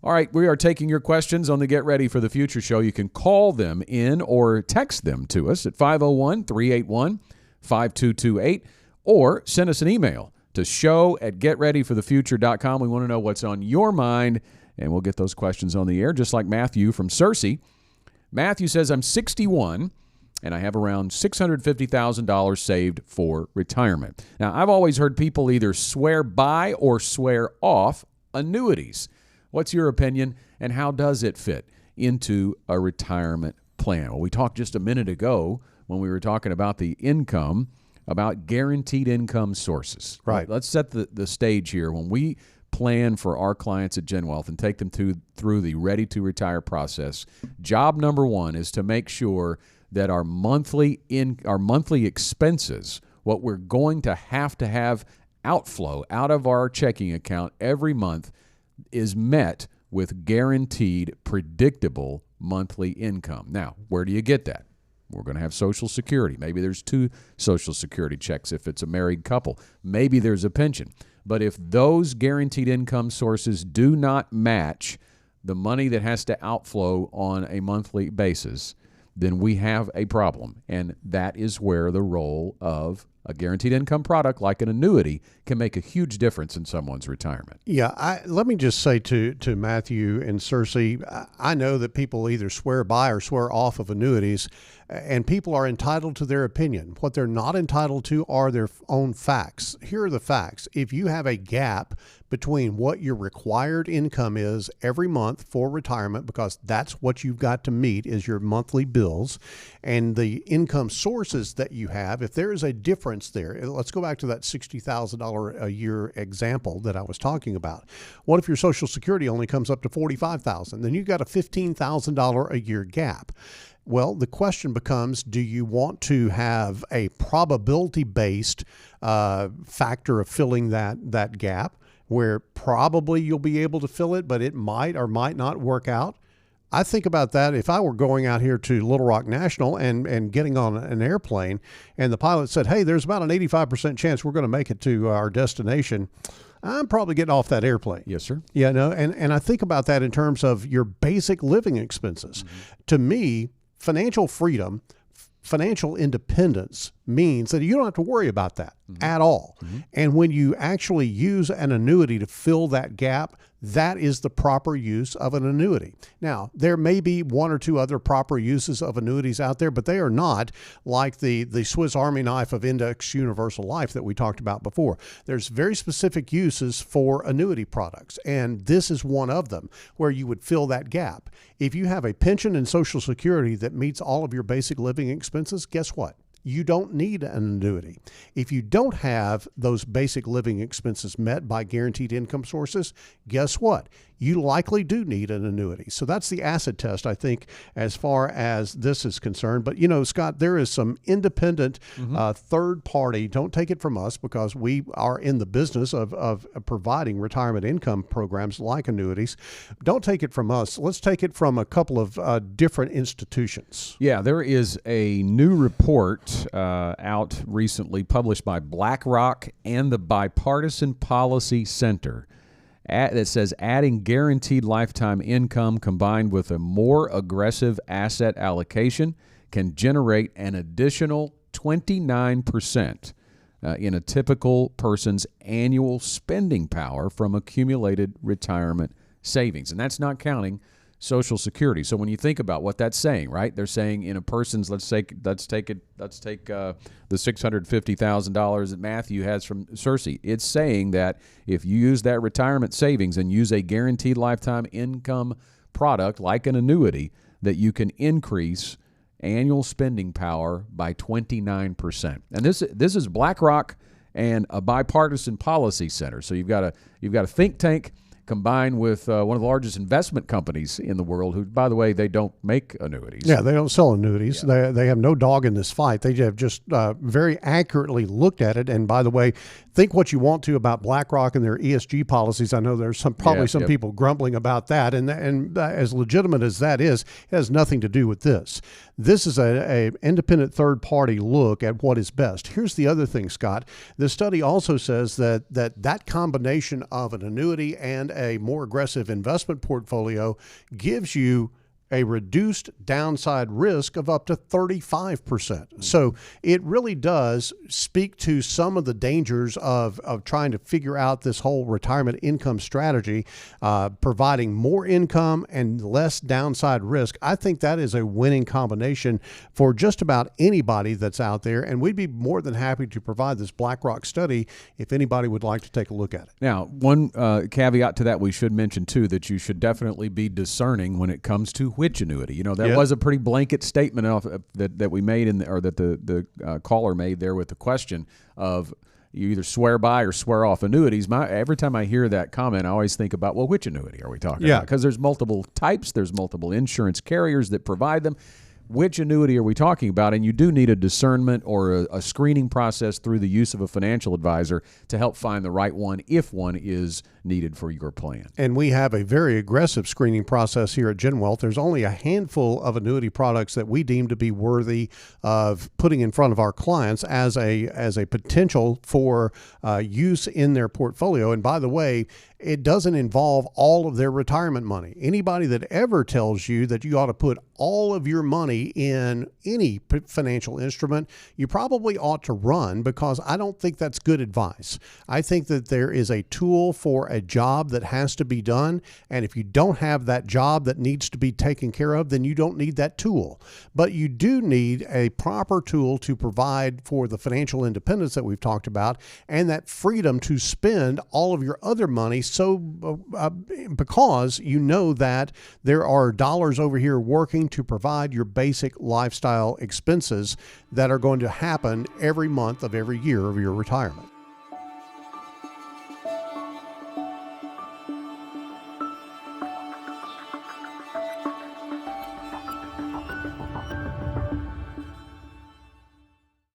All right, we are taking your questions on the Get Ready for the Future show. You can call them in or text them to us at 501-381-5228 or send us an email to show@getreadyforthefuture.com. We want to know what's on your mind, and we'll get those questions on the air, just like Matthew from Searcy. Matthew says, I'm 61, and I have around $650,000 saved for retirement. Now, I've always heard people either swear by or swear off annuities. What's your opinion, and how does it fit into a retirement plan? Well, we talked just a minute ago when we were talking about the income, about guaranteed income sources. Right. Let's set the stage here. When we plan for our clients at GenWealth and take them through the ready-to-retire process, job number one is to make sure that our monthly expenses, what we're going to have outflow out of our checking account every month, is met with guaranteed, predictable monthly income. Now, where do you get that? We're going to have Social Security. Maybe there's 2 Social Security checks if it's a married couple. Maybe there's a pension. But if those guaranteed income sources do not match the money that has to outflow on a monthly basis, then we have a problem. And that is where the role of a guaranteed income product like an annuity can make a huge difference in someone's retirement. Yeah, let me just say to Matthew and Cersei, I know that people either swear by or swear off of annuities, and people are entitled to their opinion. What they're not entitled to are their own facts. Here are the facts. If you have a gap between what your required income is every month for retirement, because that's what you've got to meet is your monthly bills, and the income sources that you have, if there is a difference there, let's go back to that $60,000 a year example that I was talking about. What if your Social Security only comes up to $45,000? Then you've got a $15,000 a year gap. Well, the question becomes, do you want to have a probability-based factor of filling that gap, where probably you'll be able to fill it, but it might or might not work out? I think about that if I were going out here to Little Rock National and getting on an airplane, and the pilot said, hey, there's about an 85% chance we're going to make it to our destination, I'm probably getting off that airplane. Yes, sir. Yeah, no, and I think about that in terms of your basic living expenses. Mm-hmm. To me, financial freedom, financial independence means that you don't have to worry about that at all. Mm-hmm. And when you actually use an annuity to fill that gap, that is the proper use of an annuity. Now, there may be 1 or 2 other proper uses of annuities out there, but they are not like the Swiss Army knife of index universal life that we talked about before. There's very specific uses for annuity products, and this is one of them where you would fill that gap. If you have a pension and Social Security that meets all of your basic living expenses, guess what? You don't need an annuity. If you don't have those basic living expenses met by guaranteed income sources, guess what? You likely do need an annuity. So that's the acid test, I think, as far as this is concerned. But, you know, Scott, there is some independent third party. Don't take it from us, because we are in the business of providing retirement income programs like annuities. Don't take it from us. Let's take it from a couple of different institutions. Yeah, there is a new report out recently published by BlackRock and the Bipartisan Policy Center that says adding guaranteed lifetime income combined with a more aggressive asset allocation can generate an additional 29% in a typical person's annual spending power from accumulated retirement savings. And that's not counting Social Security. So when you think about what that's saying, right? They're saying in a person's, let's take the $650,000 that Matthew has from Cersei. It's saying that if you use that retirement savings and use a guaranteed lifetime income product like an annuity, that you can increase annual spending power by 29%. And this is BlackRock and a Bipartisan Policy Center. So you've got a think tank combined with one of the largest investment companies in the world, who, by the way, they don't make annuities. Yeah, they don't sell annuities. Yeah. They have no dog in this fight. They have just very accurately looked at it. And by the way, think what you want to about BlackRock and their ESG policies. I know there's some people grumbling about that. And as legitimate as that is, it has nothing to do with this. This is a independent third-party look at what is best. Here's the other thing, Scott. The study also says that combination of an annuity and a more aggressive investment portfolio gives you a reduced downside risk of up to 35%. So it really does speak to some of the dangers of trying to figure out this whole retirement income strategy, providing more income and less downside risk. I think that is a winning combination for just about anybody that's out there. And we'd be more than happy to provide this BlackRock study if anybody would like to take a look at it. Now, one caveat to that we should mention, too, that you should definitely be discerning when it comes to which annuity. That was a pretty blanket statement that we made or that the caller made there with the question of you either swear by or swear off annuities. Every time I hear that comment, I always think about, well, which annuity are we talking about? Because there's multiple types, there's multiple insurance carriers that provide them. Which annuity are we talking about? And you do need a discernment or a screening process through the use of a financial advisor to help find the right one if one is needed for your plan. And we have a very aggressive screening process here at GenWealth. There's only a handful of annuity products that we deem to be worthy of putting in front of our clients as a potential for use in their portfolio. And by the way, it doesn't involve all of their retirement money. Anybody that ever tells you that you ought to put all of your money in any financial instrument, you probably ought to run, because I don't think that's good advice. I think that there is a tool for a job that has to be done. And if you don't have that job that needs to be taken care of, then you don't need that tool. But you do need a proper tool to provide for the financial independence that we've talked about and that freedom to spend all of your other money. So because you know that there are dollars over here working to provide your basic lifestyle expenses that are going to happen every month of every year of your retirement.